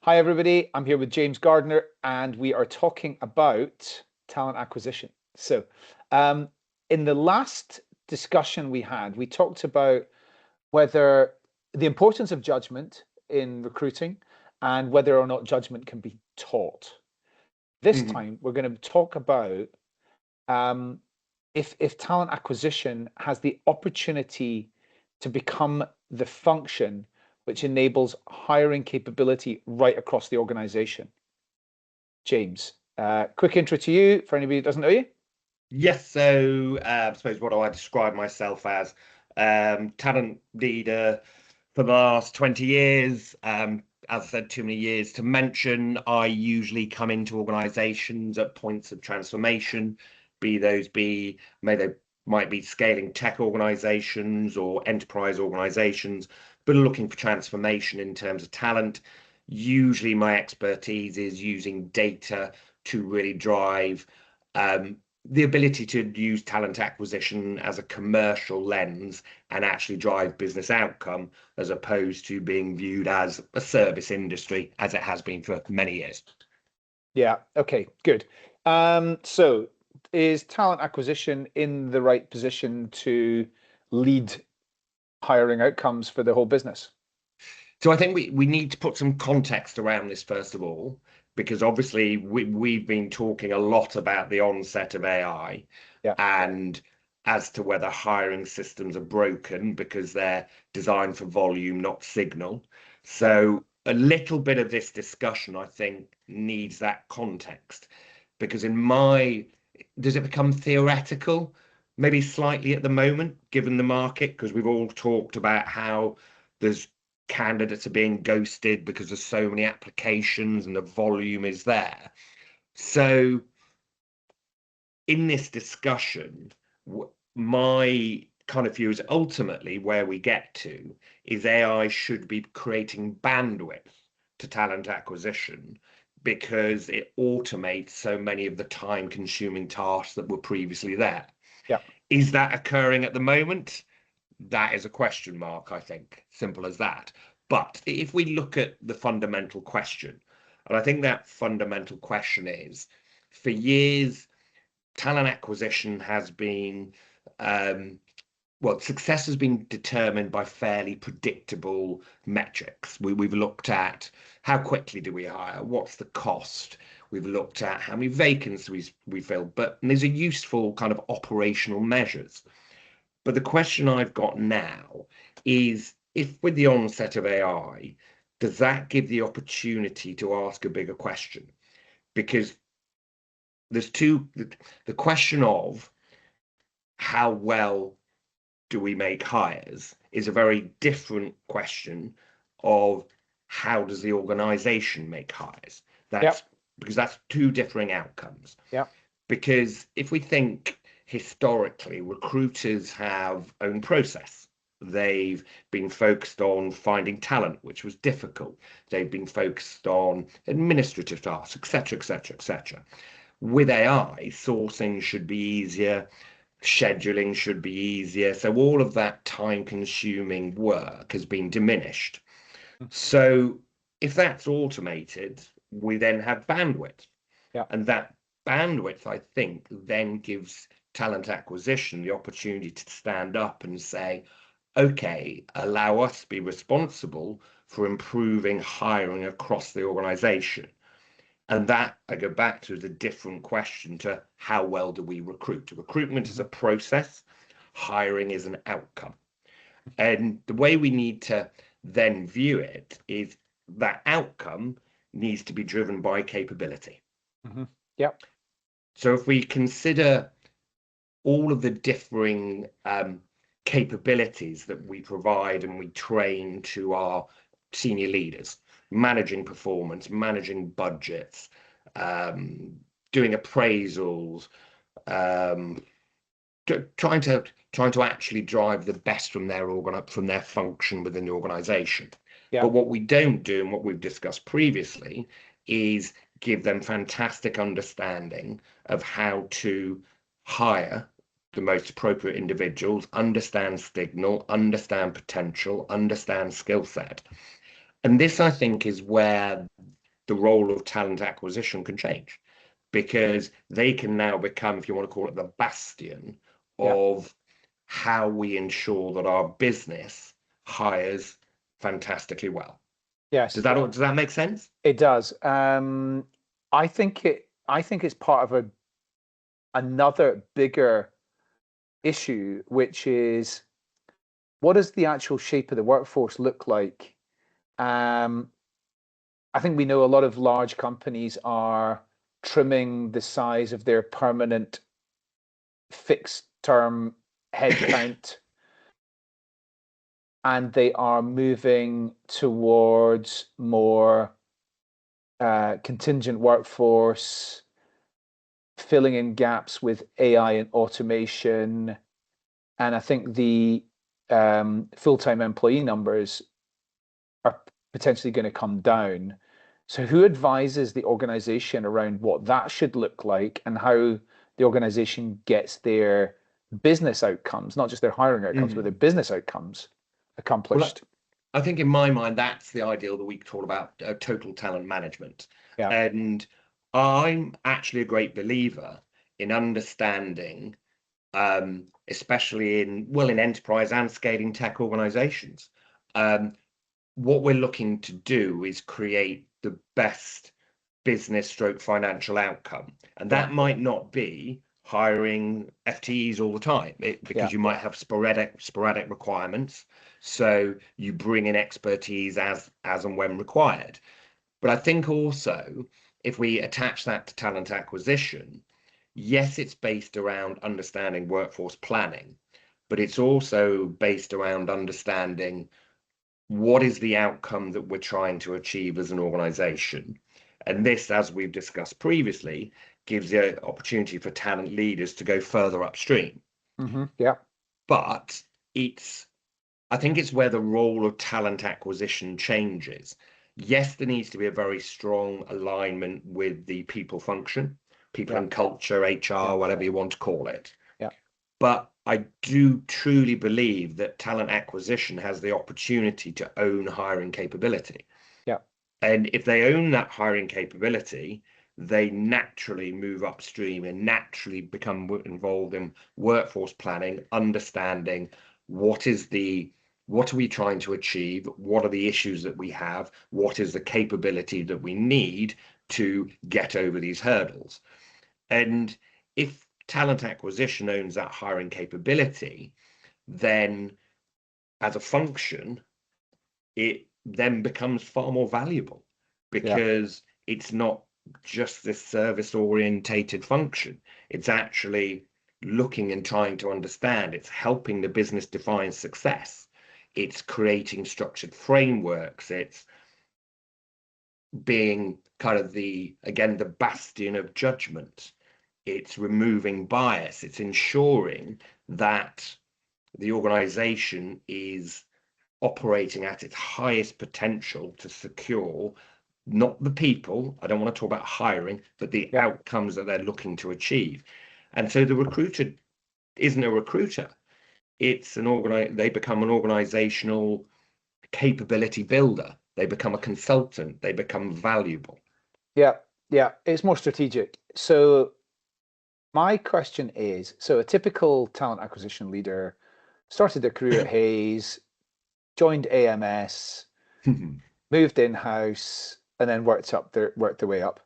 Hi, everybody. I'm here with James Gardner, and we are talking about talent acquisition. So, in the last discussion we had, we talked about whether the importance of judgment in recruiting and whether or not judgment can be taught. This Mhm. time, we're going to talk about um, if talent acquisition has the opportunity to become the function which enables hiring capability right across the organization. James, quick intro to you for anybody who doesn't know you. Yes, so I suppose what do I describe myself as? Talent leader for the last 20 years. As I said, too many years to mention. I usually come into organizations at points of transformation, may they might be scaling tech organizations or enterprise organizations, but looking for transformation in terms of talent. Usually my expertise is using data to really drive the ability to use talent acquisition as a commercial lens and actually drive business outcome as opposed to being viewed as a service industry as it has been for many years. Yeah, okay, good. So is talent acquisition in the right position to lead hiring outcomes for the whole business? So I think we need to put some context around this first of all, because obviously we've been talking a lot about the onset of AI Yeah, and as to whether hiring systems are broken because they're designed for volume, not signal. yeah, So a little bit of this discussion, I think, needs that context because does it become theoretical? Maybe slightly at the moment, given the market, because we've all talked about how there's candidates are being ghosted because there's so many applications and the volume is there. So in this discussion, my kind of view is ultimately where we get to is AI should be creating bandwidth to talent acquisition because it automates so many of the time consuming tasks that were previously there. yeah. Is that occurring at the moment? That is a question mark, I think. Simple as that. But if we look at the fundamental question, and I think that fundamental question is for years, talent acquisition has been success has been determined by fairly predictable metrics. We've looked at how quickly do we hire, what's the cost. We've looked at how many vacancies we fill, but these are useful kind of operational measures. But the question I've got now is if with the onset of AI, does that give the opportunity to ask a bigger question? Because there's the question of how well do we make hires is a very different question of how does the organization make hires. Yeah, That's because that's two differing outcomes. yeah, Because if we think historically, recruiters have own process. They've been focused on finding talent, which was difficult. They've been focused on administrative tasks, etc., etc., etc. With AI, sourcing should be easier, scheduling should be easier. So all of that time-consuming work has been diminished. So if that's automated, we then have bandwidth. yeah. And that bandwidth, I think, then gives talent acquisition the opportunity to stand up and say, okay, allow us to be responsible for improving hiring across the organization. And that I go back to is a different question to how well do we recruit? Recruitment is a Mhm. process, hiring is an outcome. And the way we need to then view it is that outcome needs to be driven by capability. Mhm. Yeah, So if we consider all of the differing capabilities that we provide and we train to our senior leaders, managing performance, managing budgets, um, doing appraisals, um, trying to actually drive the best from from their function within the organization. yeah, But what we don't do, and what we've discussed previously, is give them fantastic understanding of how to hire the most appropriate individuals, understand signal, understand potential, understand skill set. And this, I think, is where the role of talent acquisition can change, because they can now become, if you want to call it, the bastion Yeah. of how we ensure that our business hires fantastically well. Yes. Does that make sense? It does. I think it's part of another bigger issue, which is what does the actual shape of the workforce look like? Um, I think we know a lot of large companies are trimming the size of their permanent fixed term headcount, and they are moving towards more contingent workforce, filling in gaps with AI and automation. And I think the full-time employee numbers are potentially going to come down. So who advises the organization around what that should look like and how the organization gets their business outcomes, not just their hiring outcomes, but their Mhm. business outcomes Well, accomplished? I think in my mind, that's the ideal that we talk about total talent management. Yeah, And I'm actually a great believer in understanding, especially in enterprise and scaling tech organizations. Um, what we're looking to do is create the best business stroke financial outcome. And yeah, that might not be hiring FTEs all the time, yeah, because you might have sporadic requirements. So you bring in expertise as and when required. But I think also, if we attach that to talent acquisition, yes, it's based around understanding workforce planning, but it's also based around understanding what is the outcome that we're trying to achieve as an organization. And this, as we've discussed previously, gives the opportunity for talent leaders to go further upstream. yeah, But it's, I think it's where the role of talent acquisition changes. Yes, there needs to be a very strong alignment with the people function, people yeah, and culture, yeah, HR, whatever you want to call it. yeah, But I do truly believe that talent acquisition has the opportunity to own hiring capability. yeah, And if they own that hiring capability, they naturally move upstream and naturally become involved in workforce planning, understanding what is what are we trying to achieve? What are the issues that we have? What is the capability that we need to get over these hurdles? And if talent acquisition owns that hiring capability, then as a function, it then becomes far more valuable, yeah, because it's not just this service orientated function. It's actually looking and trying to understand. It's helping the business define success. It's creating structured frameworks. It's being kind of the bastion of judgment. It's removing bias. It's ensuring that the organization is operating at its highest potential to secure not the people, I don't want to talk about hiring, but the yeah, outcomes that they're looking to achieve. And so the recruiter isn't a recruiter. They become an organizational capability builder. They become a consultant. They become valuable. yeah, yeah. It's more strategic. So my question is, so a typical talent acquisition leader started their career at Hayes, joined AMS, moved in-house, and then worked their way up.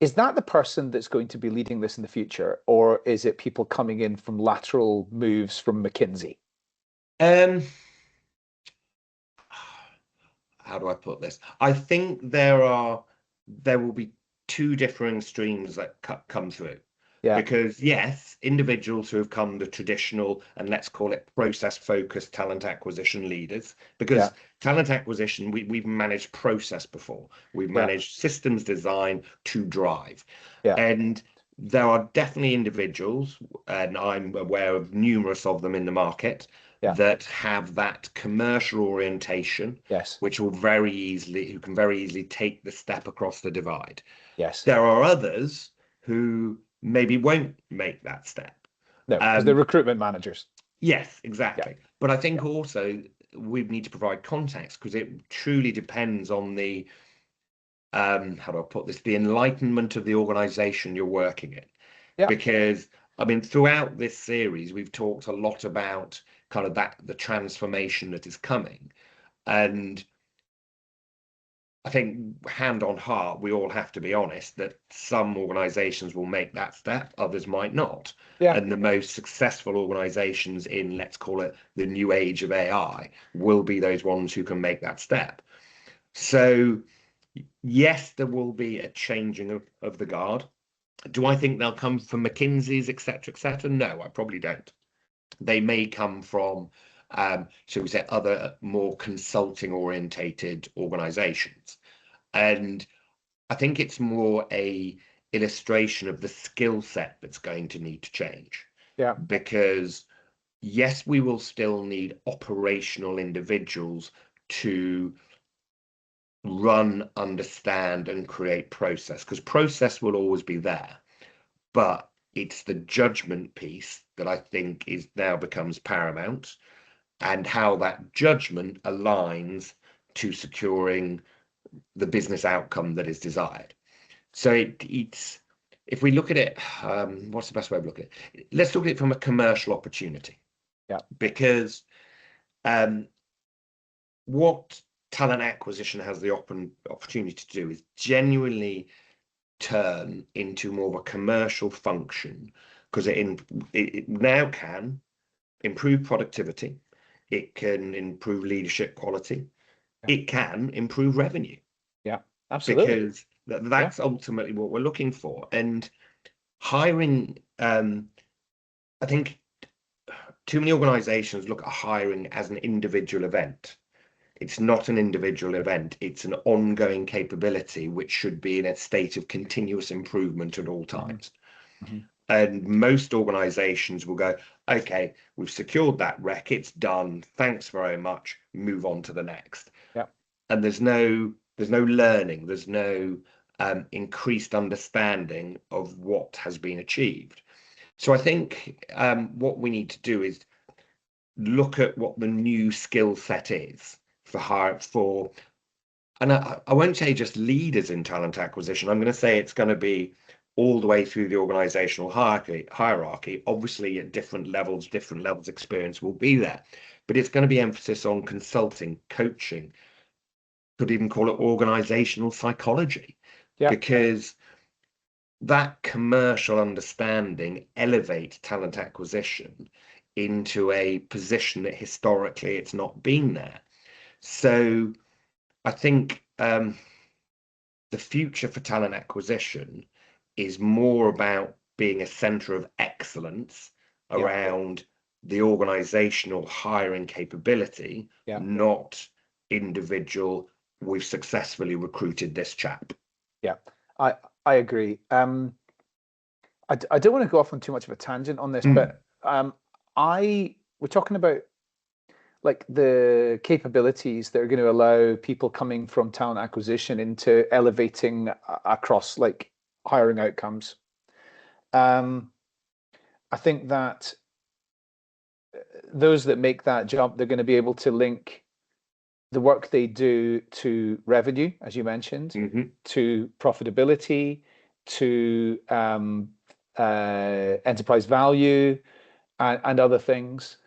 Is that the person that's going to be leading this in the future, or is it people coming in from lateral moves from McKinsey? Um, how do I put this? I think there will be two differing streams that come through. Yeah, Because yes, individuals who have come the traditional, and let's call it process focused talent acquisition leaders, yeah, because talent acquisition, we've managed process before. We've yeah, managed systems design to drive. yeah, And there are definitely individuals, and I'm aware of numerous of them in the market, yeah, that have that commercial orientation, yes, who can very easily take the step across the divide. yes. There are others who maybe won't make that step. No, because they're Um, recruitment managers. yes, Yeah, exactly. But I yeah, think also we need to provide context, because it truly depends on how do I put this, the enlightenment of the organization you're working in. Yeah. Because I mean, throughout this series, we've talked a lot about kind of the transformation that is coming. And I think hand on heart, we all have to be honest that some organizations will make that step, others might not. Yeah. And the most successful organizations in, let's call it the new age of AI, will be those ones who can make that step. So yes, there will be a changing of the guard. Do I think they'll come from McKinsey's, etc., etc.? No, I probably don't. They may come from, shall we say, other more consulting orientated organizations. And I think it's more a illustration of the skill set that's going to need to change. Yeah. Because yes, we will still need operational individuals to run, understand, and create process, because process will always be there. But it's the judgment piece that I think is now becomes paramount, and how that judgment aligns to securing the business outcome that is desired. So it's, if we look at it, what's the best way of looking at it? Let's look at it from a commercial opportunity. Yeah. Because what talent acquisition has the opportunity to do is genuinely turn into more of a commercial function, because it now can improve productivity, it can improve leadership quality, it can improve revenue. Yeah. Absolutely. Because that's ultimately what we're looking for. And hiring, I think too many organizations look at hiring as an individual event. It's not an individual event, it's an ongoing capability which should be in a state of continuous improvement at all times. Mm-hmm. And most organizations will go, okay, we've secured that rec, it's done, thanks very much, move on to the next. Yeah. And there's no learning, there's no increased understanding of what has been achieved. So I think what we need to do is look at what the new skill set is for, and I won't say just leaders in talent acquisition. I'm going to say it's going to be all the way through the organizational hierarchy. Obviously, at different levels experience will be there, but it's going to be emphasis on consulting, coaching, could even call it organizational psychology, because that commercial understanding elevates talent acquisition into a position that historically it's not been there. So I think the future for talent acquisition is more about being a center of excellence around the organizational hiring capability, not individual, we've successfully recruited this chap. Yeah, I agree. I don't want to go off on too much of a tangent on this, but we're talking about like the capabilities that are going to allow people coming from talent acquisition into elevating across like hiring outcomes. I think that those that make that jump, they're going to be able to link the work they do to revenue, as you mentioned, to profitability, to enterprise value, and other things.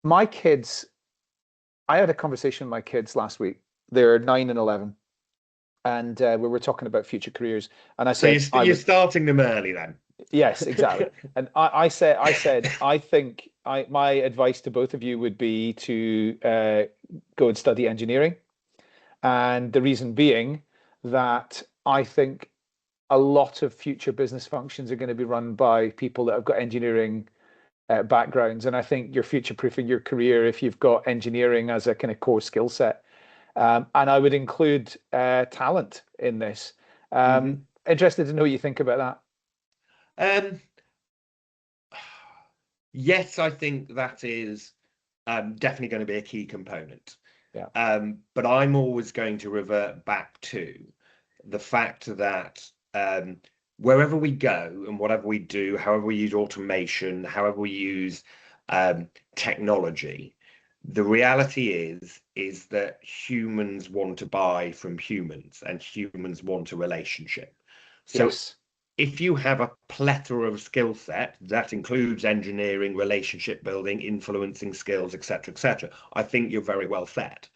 My kids, I had a conversation with my kids last week. They're 9 and 11, and we were talking about future careers. And I said, so you're starting them early then. Yes, exactly. And I said, I think my advice to both of you would be to go and study engineering. And the reason being that I think a lot of future business functions are going to be run by people that have got engineering backgrounds. And I think you're future-proofing your career if you've got engineering as a kind of core skill set. And I would include talent in this. Interested to know what you think about that. Yes, I think that is definitely going to be a key component. But I'm always going to revert back to the fact that wherever we go and whatever we do, however we use automation, however we use technology, The reality is that humans want to buy from humans, and humans want a relationship. So Yes. if you have a plethora of skill set that includes engineering, relationship building, influencing skills, etc., I think you're very well set.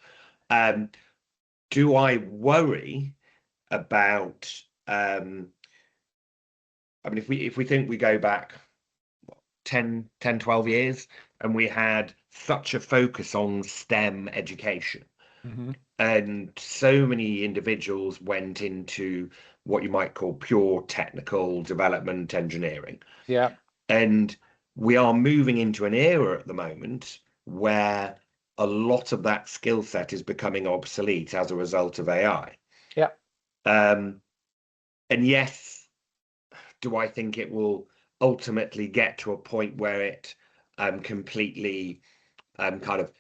Do I worry about I mean, if we think we go back 10, 12 years, and we had such a focus on STEM education, Hmm. and so many individuals went into what you might call pure technical development engineering. Yeah. And we are moving into an era at the moment where a lot of that skill set is becoming obsolete as a result of AI. Yeah. And yes, do I think it will ultimately get to a point where it completely kind of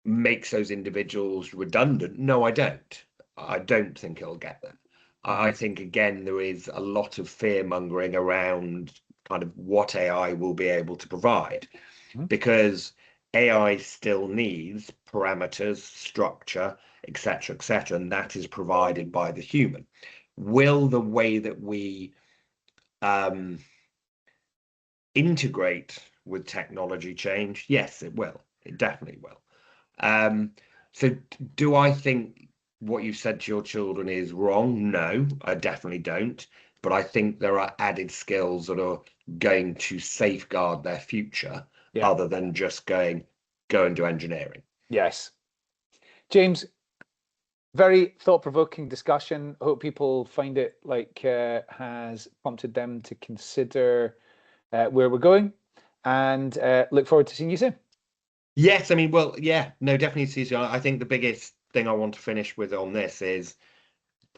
makes those individuals redundant? No, I don't. I don't think it'll get there. I Hmm. think, again, there is a lot of fear mongering around kind of what AI will be able to provide, Hmm. because AI still needs parameters, structure, etc., and that is provided by the human. Will the way that we um, integrate with technology change? Yes, it will. It definitely will. Um, so do I think what you said to your children is wrong? No, I definitely don't. But I think there are added skills that are going to safeguard their future, Yeah. other than just go and do engineering. Yes. James, very thought-provoking discussion. I hope people find it has prompted them to consider where we're going, and look forward to seeing you soon. Yes, I mean, well, yeah, no, definitely, Cecil. I think the biggest thing I want to finish with on this is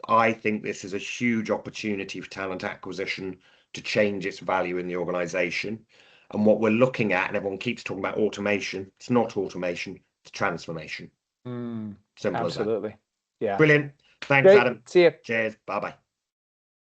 I think this is a huge opportunity for talent acquisition to change its value in the organization. And what we're looking at, and everyone keeps talking about automation, it's not automation, it's transformation. Mm, Simple as that. absolutely. Yeah. Brilliant. Thanks, Great. Adam. See you. Cheers. Bye bye.